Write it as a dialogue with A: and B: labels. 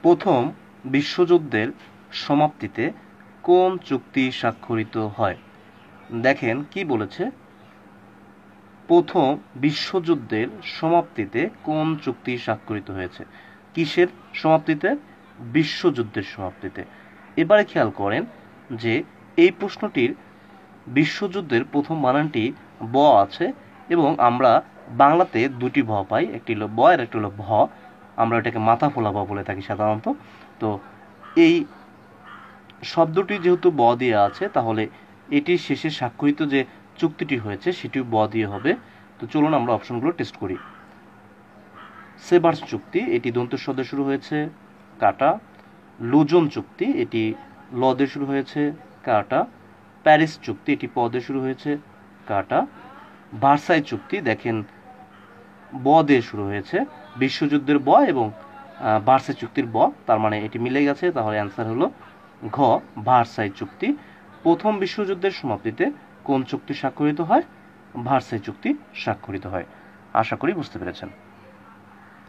A: প্রথম বিশ্বযুদ্ধের সমাপ্তিতে কোন চুক্তি স্বাক্ষরিত হয়? দেখেন কি বলেছে, প্রথম বিশ্বযুদ্ধের সমাপ্তিতে কোন চুক্তি স্বাক্ষরিত হয়েছে? কিসের সমাপ্তিতে? বিশ্বযুদ্ধের সমাপ্তিতে। এবারে খেয়াল করেন যে এই প্রশ্নটির বিশ্বযুদ্ধের প্রথম বানানটি ব আছে এবং আমরা বাংলাতে দুটি ভ পাই, একটি হলো ব আর একটি হলো ভ। আমরা এটাকে মাথা ফোলা ব বলে থাকি সাধারণত। তো এই শব্দটি যেহেতু ব দিয়ে আছে, তাহলে এটির শেষে স্বাক্ষরিত যে চুক্তিটি হয়েছে সেটিও ব দিয়ে হবে। তো চলুন আমরা অপশনগুলো টেস্ট করি। সেভার্স চুক্তি, এটি দন্ত স দিয়ে শুরু হয়েছে, কাটা। লুজন চুক্তি, এটি ল দিয়ে শুরু হয়েছে, কাটা। প্যারিস চুক্তি, এটি প দিয়ে শুরু হয়েছে, কাটা। ভার্সাই চুক্তি, দেখেন ব দিয়ে শুরু হয়েছে, বিশ্বযুদ্ধের ব এবং ভার্সাই চুক্তির ব, তার মানে এটি মিলে গেছে, তাহলে অ্যান্সার হলো ঘ, ভার্সাই চুক্তি। প্রথম বিশ্বযুদ্ধের সমাপ্তিতে কোন চুক্তি স্বাক্ষরিত হয়? ভার্সাই চুক্তি স্বাক্ষরিত হয়। আশা করি বুঝতে পেরেছেন।